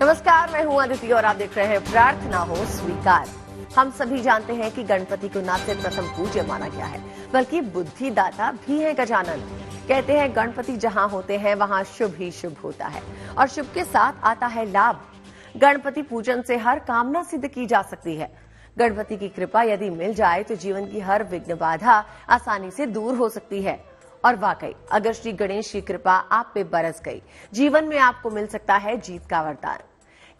नमस्कार, मैं हूं अदिति और आप देख रहे हैं प्रार्थना हो स्वीकार। हम सभी जानते हैं कि गणपति को न सिर्फ प्रथम पूज्य माना गया है बल्कि बुद्धिदाता भी है गजानन। कहते हैं गणपति जहां होते हैं वहां शुभ ही शुभ होता है और शुभ के साथ आता है लाभ। गणपति पूजन से हर कामना सिद्ध की जा सकती है। गणपति की कृपा यदि मिल जाए तो जीवन की हर विघ्न बाधा आसानी से दूर हो सकती है। और वाकई अगर श्री गणेश की कृपा आप पे बरस गई, जीवन में आपको मिल सकता है जीत का वरदान।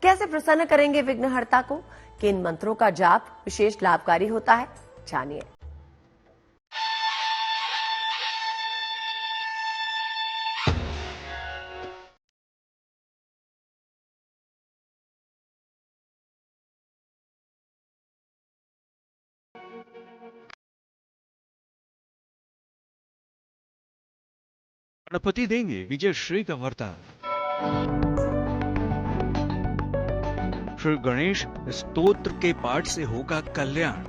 कैसे प्रसन्न करेंगे विघ्नहर्ता को? किन मंत्रों का जाप विशेष लाभकारी होता है, जानिए। गणपति देंगे विजय श्री का वरदान। श्री गणेश स्तोत्र के पाठ से होगा कल्याण।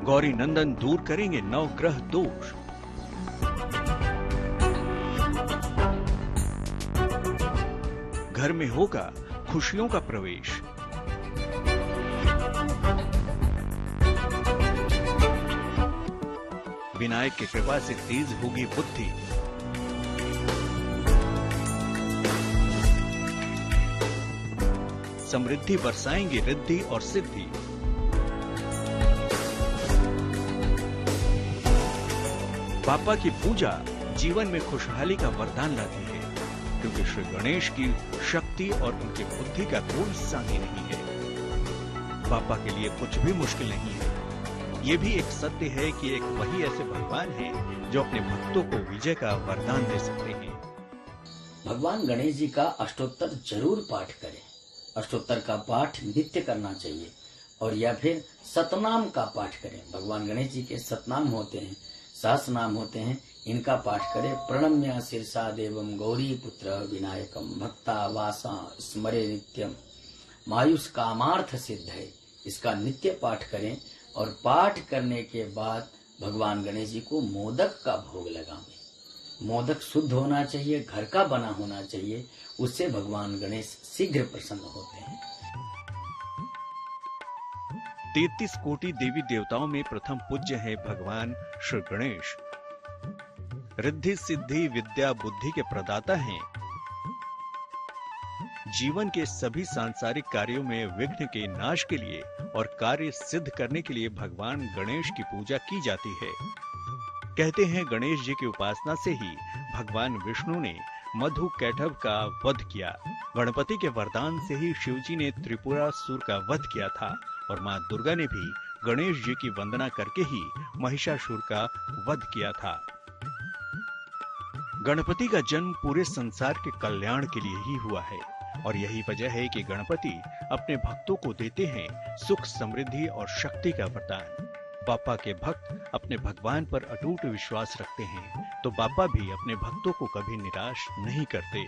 गौरी नंदन दूर करेंगे नवग्रह दोष। घर में होगा खुशियों का प्रवेश। विनायक की कृपा से तेज होगी बुद्धि। समृद्धि बरसाएंगे रिद्धि और सिद्धि। पापा की पूजा जीवन में खुशहाली का वरदान लाती है, क्योंकि श्री गणेश की शक्ति और उनकी बुद्धि का कोई सानी नहीं है। पापा के लिए कुछ भी मुश्किल नहीं है। ये भी एक सत्य है कि एक वही ऐसे भगवान हैं जो अपने भक्तों को विजय का वरदान दे सकते हैं। भगवान गणेश जी का अष्टोत्तर जरूर पाठ करें। अष्टोत्तर का पाठ नित्य करना चाहिए और या फिर सतनाम का पाठ करें। भगवान गणेश जी के सतनाम होते हैं, सहस्रनाम होते हैं, इनका पाठ करें। प्रणम्य शीर्षा देवम गौरी पुत्र विनायकम भक्ता वासा स्मरे नित्यम मायुष कामार्थ सिद्ध है। इसका नित्य पाठ करें और पाठ करने के बाद भगवान गणेश जी को मोदक का भोग लगाएं। मोदक शुद्ध होना चाहिए, घर का बना होना चाहिए, उससे भगवान गणेश शीघ्र प्रसन्न होते हैं। 33 कोटि देवी देवताओं में प्रथम पूज्य है भगवान श्री गणेश। रिद्धि सिद्धि विद्या बुद्धि के प्रदाता हैं। जीवन के सभी सांसारिक कार्यों में विघ्न के नाश के लिए और कार्य सिद्ध करने के लिए भगवान गणेश की पूजा की जाती है। कहते हैं गणेश जी की उपासना से ही भगवान विष्णु ने मधु कैटभ का वध किया। गणपति के वरदान से ही शिवजी ने त्रिपुरासुर का वध किया था और मां दुर्गा ने भी गणेश जी की वंदना करके ही महिषासुर का वध किया था। गणपति का जन्म पूरे संसार के कल्याण के लिए ही हुआ है और यही वजह है कि गणपति अपने भक्तों को देते हैं सुख समृद्धि और शक्ति का वरदान। बापा के भक्त अपने भगवान पर अटूट विश्वास रखते हैं तो बापा भी अपने भक्तों को कभी निराश नहीं करते।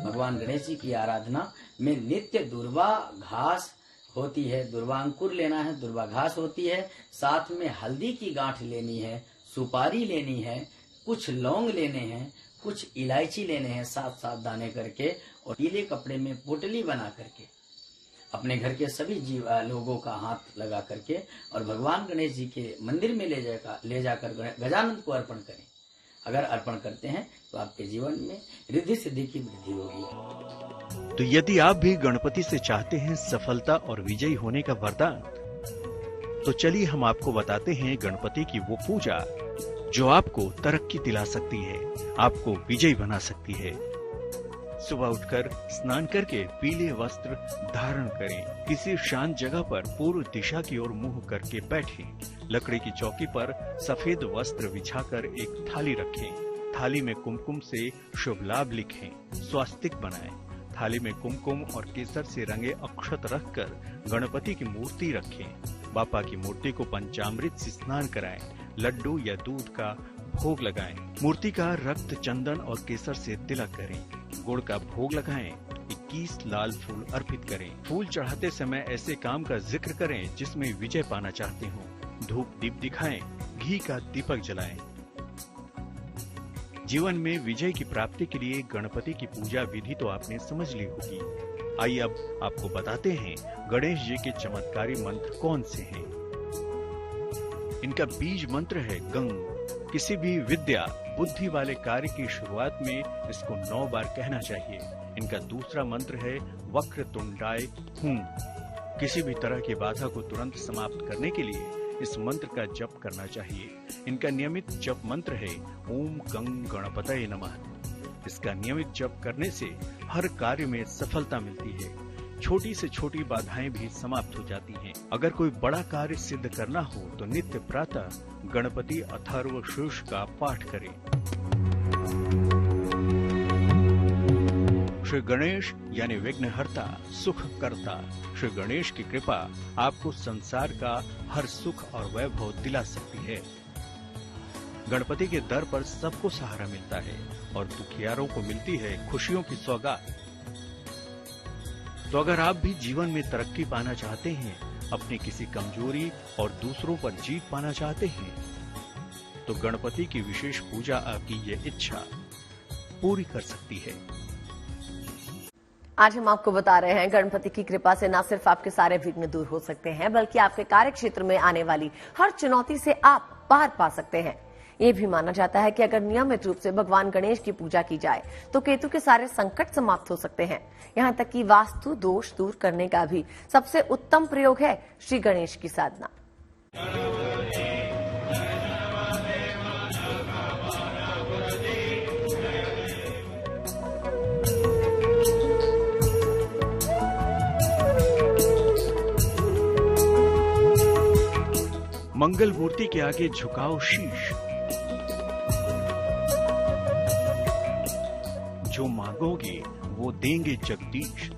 भगवान गणेश जी की आराधना में नित्य दुर्वा घास होती है। दुर्वा अंकुर लेना है, दुर्वा घास होती है, साथ में हल्दी की गांठ लेनी है, सुपारी लेनी है, कुछ लौंग लेने हैं, कुछ इलायची लेने हैं, 7-7 दाने करके, और पीले कपड़े में पोटली बना करके अपने घर के सभी लोगों का हाथ लगा करके और भगवान गणेश जी के मंदिर में ले जाकर गजानन को अर्पण करें। अगर अर्पण करते हैं तो आपके जीवन में रिद्धि सिद्धि की वृद्धि होगी। तो यदि आप भी गणपति से चाहते हैं सफलता और विजयी होने का वरदान, तो चलिए हम आपको बताते हैं गणपति की वो पूजा जो आपको तरक्की दिला सकती है, आपको विजयी बना सकती है। सुबह उठकर स्नान करके पीले वस्त्र धारण करें। किसी शांत जगह पर पूर्व दिशा की ओर मुंह करके बैठें। लकड़ी की चौकी पर सफेद वस्त्र बिछाकर एक थाली रखें। थाली में कुमकुम से शुभ लाभ लिखें। स्वास्तिक बनाएं। थाली में कुमकुम और केसर से रंगे अक्षत रखकर गणपति की मूर्ति रखें। बापा की मूर्ति को पंचामृत से स्नान कराएं। लड्डू या दूध का भोग लगाएं। मूर्ति का रक्त चंदन और केसर से तिलक करें। गुड़ का भोग लगाएं। 21 लाल फूल अर्पित करें। फूल चढ़ाते समय ऐसे काम का जिक्र करें जिसमें विजय पाना चाहते हो। धूप दीप दिखाएं। घी का दीपक जलाएं। जीवन में विजय की प्राप्ति के लिए गणपति की पूजा विधि तो आपने समझ ली होगी। आइए अब आपको बताते हैं गणेश जी के चमत्कारी मंत्र कौन से हैं। इनका बीज मंत्र है गंग। किसी भी विद्या बुद्धि वाले कार्य की शुरुआत में इसको 9 बार कहना चाहिए। इनका दूसरा मंत्र है वक्रतुंडाय हूं। किसी भी तरह की बाधा को तुरंत समाप्त करने के लिए इस मंत्र का जप करना चाहिए। इनका नियमित जप मंत्र है ओम गंग गणपतये नमः। इसका नियमित जप करने से हर कार्य में सफलता मिलती है। छोटी से छोटी बाधाएं भी समाप्त हो जाती हैं। अगर कोई बड़ा कार्य सिद्ध करना हो तो नित्य प्रातः गणपति अथर्व शीर्ष का पाठ करें। श्री गणेश यानी विघ्नहर्ता, सुख करता। श्री गणेश की कृपा आपको संसार का हर सुख और वैभव दिला सकती है। गणपति के दर पर सबको सहारा मिलता है और दुखियारों को मिलती है खुशियों की सौगात। तो अगर आप भी जीवन में तरक्की पाना चाहते हैं, अपनी किसी कमजोरी और दूसरों पर जीत पाना चाहते हैं, तो गणपति की विशेष पूजा आपकी ये इच्छा पूरी कर सकती है। आज हम आपको बता रहे हैं गणपति की कृपा से न सिर्फ आपके सारे विघ्न दूर हो सकते हैं, बल्कि आपके कार्य क्षेत्र में आने वाली हर चुनौती से आप पार पा सकते हैं। ये भी माना जाता है कि अगर नियमित रूप से भगवान गणेश की पूजा की जाए तो केतु के सारे संकट समाप्त हो सकते हैं। यहाँ तक कि वास्तु दोष दूर करने का भी सबसे उत्तम प्रयोग है श्री गणेश की साधना। मंगल मूर्ति के आगे झुकाओ शीश। जो मांगोगे वो देंगे जगदीश।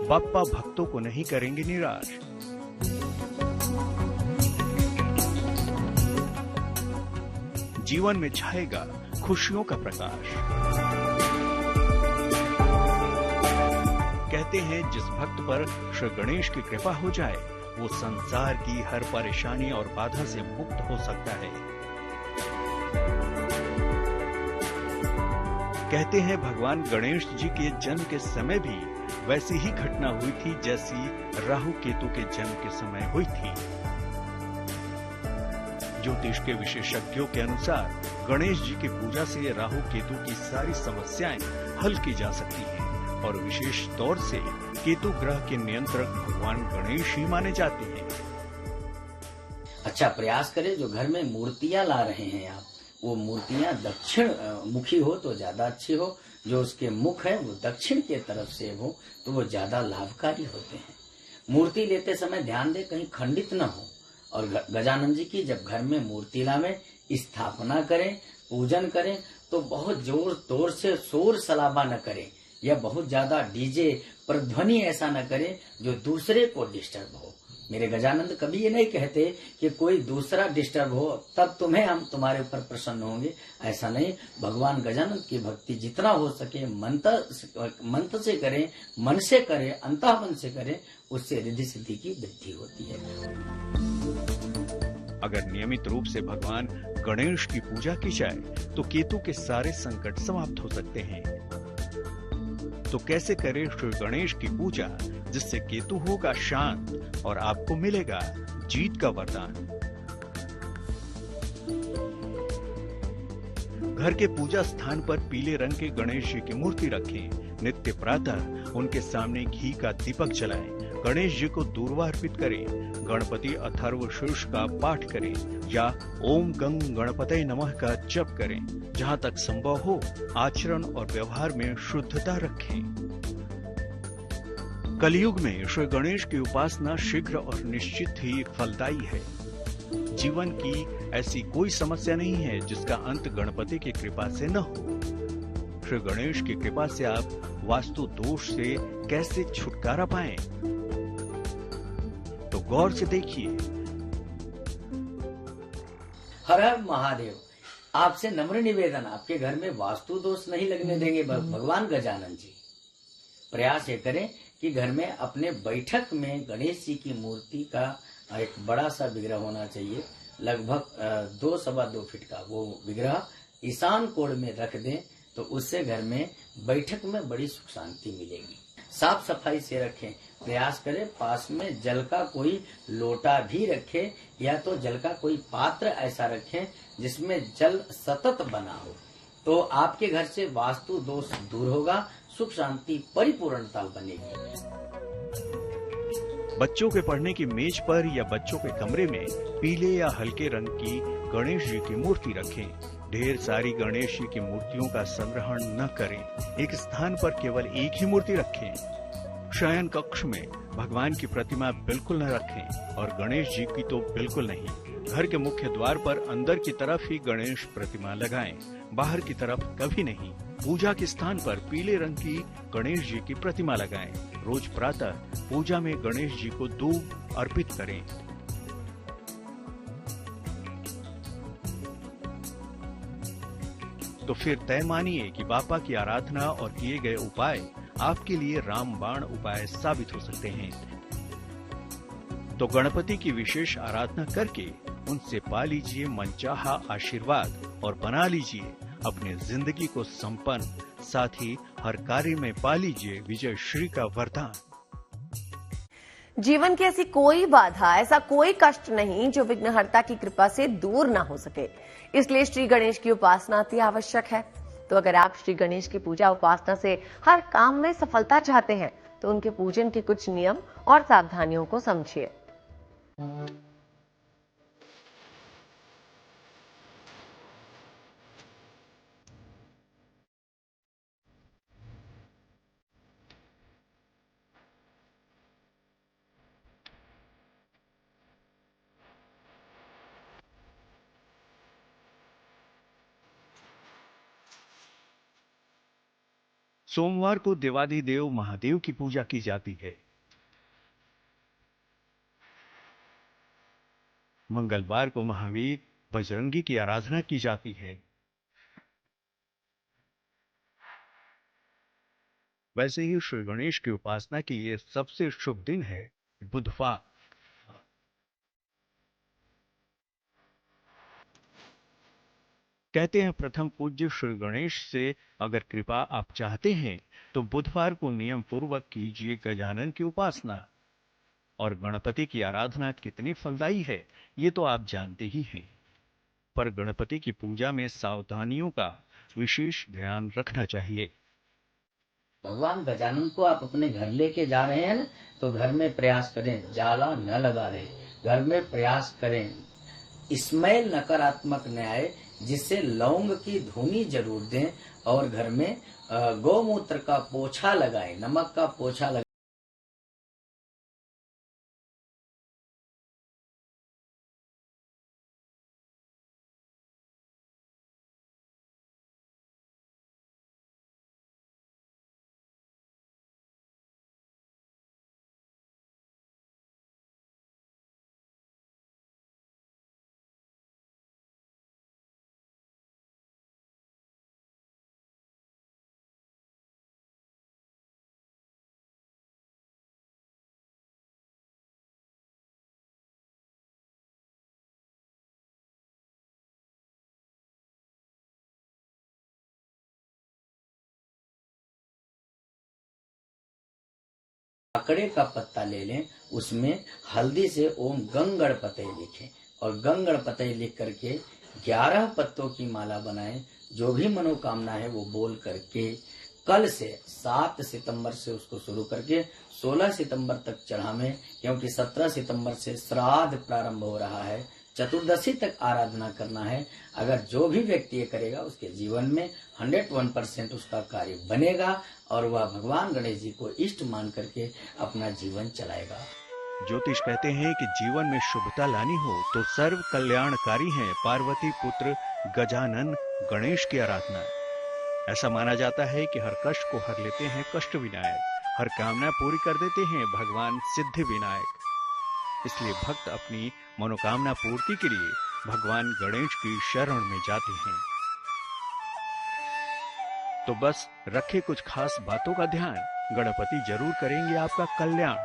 बाप्पा भक्तों को नहीं करेंगे निराश। जीवन में छाएगा खुशियों का प्रकाश। कहते हैं जिस भक्त पर श्री गणेश की कृपा हो जाए वो संसार की हर परेशानी और बाधा से मुक्त हो सकता है। कहते हैं भगवान गणेश जी के जन्म के समय भी वैसी ही घटना हुई थी जैसी राहु केतु के जन्म के समय हुई थी। ज्योतिष के विशेषज्ञों के अनुसार गणेश जी की पूजा से राहु केतु की सारी समस्याएं हल की जा सकती हैं और विशेष तौर से केतु ग्रह के नियंत्रक भगवान गणेश ही माने जाते हैं। अच्छा, प्रयास करें जो घर में मूर्तियां ला रहे हैं आप, वो मूर्तियां दक्षिण मुखी हो तो ज्यादा अच्छी हो। जो उसके मुख है वो दक्षिण के तरफ से हो तो वो ज्यादा लाभकारी होते हैं। मूर्ति लेते समय ध्यान दें कहीं खंडित न हो। और गजानन जी की जब घर में मूर्ति लावें, स्थापना करें, पूजन करें तो बहुत जोर तोर से शोर शराबा न करें या बहुत ज्यादा डीजे पर ध्वनि ऐसा न करें जो दूसरे को डिस्टर्ब हो। मेरे गजानंद कभी ये नहीं कहते कि कोई दूसरा डिस्टर्ब हो तब हम तुम्हारे ऊपर प्रसन्न होंगे। ऐसा नहीं, भगवान गजानंद की भक्ति जितना हो सके मंत्र से करें, मन से करें, अंतःमन से करें, उससे रिद्धि सिद्धि की वृद्धि होती है। अगर नियमित रूप से भगवान गणेश की पूजा की जाए तो केतु के सारे संकट समाप्त हो सकते हैं। तो कैसे करें श्री गणेश की पूजा जिससे केतु होगा शांत और आपको मिलेगा जीत का वरदान। घर के पूजा स्थान पर पीले रंग के गणेश जी की मूर्ति रखें। नित्य प्रातः उनके सामने घी का दीपक जलाएं। गणेश जी को दूर्वा अर्पित करें। गणपति अथर्व शीर्ष का पाठ करें या ओम गंग गणपतये नमः का जप करें। जहां तक संभव हो आचरण और व्यवहार में शुद्धता रखें। कलयुग में श्री गणेश की उपासना शीघ्र और निश्चित ही फलदायी है। जीवन की ऐसी कोई समस्या नहीं है जिसका अंत गणपति की कृपा से न हो। श्री गणेश की कृपा से आप वास्तु दोष से कैसे छुटकारा पाएं? तो गौर से देखिए। हर हर महादेव, आपसे नम्र निवेदन, आपके घर में वास्तु दोष नहीं लगने देंगे भगवान गजानन जी। प्रयास ये करें कि घर में अपने बैठक में गणेश जी की मूर्ति का एक बड़ा सा विग्रह होना चाहिए। लगभग 2-2.25 फीट का वो विग्रह ईशान कोण में रख दें तो उससे घर में बैठक में बड़ी सुख शांति मिलेगी। साफ सफाई से रखें, प्रयास करें पास में जल का कोई लोटा भी रखें या तो जल का कोई पात्र ऐसा रखें जिसमें जल सतत बना हो, तो आपके घर से वास्तु दोष दूर होगा, सुख शांति परिपूर्णता बनेगी। बच्चों के पढ़ने की मेज पर या बच्चों के कमरे में पीले या हल्के रंग की गणेश जी की मूर्ति रखें। ढेर सारी गणेश जी की मूर्तियों का संग्रहण न करें। एक स्थान पर केवल एक ही मूर्ति रखें। शयन कक्ष में भगवान की प्रतिमा बिल्कुल न रखें और गणेश जी की तो बिल्कुल नहीं। घर के मुख्य द्वार पर अंदर की तरफ ही गणेश प्रतिमा लगाएं, बाहर की तरफ कभी नहीं। पूजा के स्थान पर पीले रंग की गणेश जी की प्रतिमा लगाएं। रोज प्रातः पूजा में गणेश जी को दूब अर्पित करें। तो फिर तय मानिए कि बापा की आराधना और किए गए उपाय आपके लिए रामबाण उपाय साबित हो सकते हैं। तो गणपति की विशेष आराधना करके उनसे पा लीजिए मनचाहा आशीर्वाद और बना लीजिए अपने जिंदगी को संपन्न, साथ ही हर कार्य में पा लीजिए विजय श्री का वरदान। जीवन की ऐसी कोई बाधा, ऐसा कोई कष्ट नहीं जो विघ्नहर्ता की कृपा से दूर ना हो सके। इसलिए श्री गणेश की उपासना अति आवश्यक है। तो अगर आप श्री गणेश की पूजा उपासना से हर काम में सफलता चाहते हैं तो उनके पूजन के कुछ नियम और सावधानियों को समझिए। सोमवार को देवाधिदेव महादेव की पूजा की जाती है। मंगलवार को महावीर बजरंगी की आराधना की जाती है। वैसे ही श्री गणेश की उपासना के लिए सबसे शुभ दिन है बुधवार। कहते हैं प्रथम पूज्य श्री गणेश से अगर कृपा आप चाहते हैं तो बुधवार को नियम पूर्वक कीजिए गजानन की उपासना। और गणपति की आराधना कितनी फलदायी है ये तो आप जानते ही हैं, पर गणपति की पूजा में सावधानियों का विशेष ध्यान रखना चाहिए। भगवान गजानन को आप अपने घर लेके जा रहे हैं ना, तो घर में प्रयास करें जाला न लगा रहे, घर में प्रयास करें स्मेल नकारात्मक न आए, जिससे लौंग की धुनी जरूर दें और घर में गौमूत्र का पोछा लगाएं, नमक का पोछा लगाएं। काकड़े का पत्ता ले लें, उसमें हल्दी से ओम गंगणपतये लिखें और गंगणपतये लिख करके 11 पत्तों की माला बनाएं। जो भी मनोकामना है वो बोल करके कल से 7 सितंबर से उसको शुरू करके 16 सितंबर तक चढ़ावें, क्योंकि 17 सितंबर से श्राद्ध प्रारंभ हो रहा है। चतुर्दशी तक आराधना करना है। अगर जो भी व्यक्ति ये करेगा उसके जीवन में 101% उसका कार्य बनेगा और वह भगवान गणेश जी को इष्ट मान करके अपना जीवन चलाएगा। ज्योतिष कहते हैं कि जीवन में शुभता लानी हो तो सर्व कल्याणकारी हैं पार्वती पुत्र गजानन गणेश की आराधना। ऐसा माना जाता है कि हर कष्ट को हर लेते हैं कष्ट विनायक, हर कामना पूरी कर देते हैं भगवान सिद्धि विनायक। इसलिए भक्त अपनी मनोकामना पूर्ति के लिए भगवान गणेश की शरण में जाते हैं। तो बस रखे कुछ खास बातों का ध्यान, गणपति जरूर करेंगे आपका कल्याण,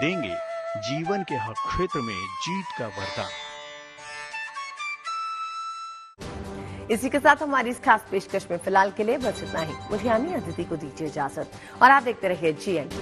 देंगे जीवन के हर क्षेत्र में जीत का वरदान। इसी के साथ हमारी इस खास पेशकश में फिलहाल के लिए बस इतना ही। मुझे यानी अदिति को दीजिए इजाजत और आप देखते रहिए GNT।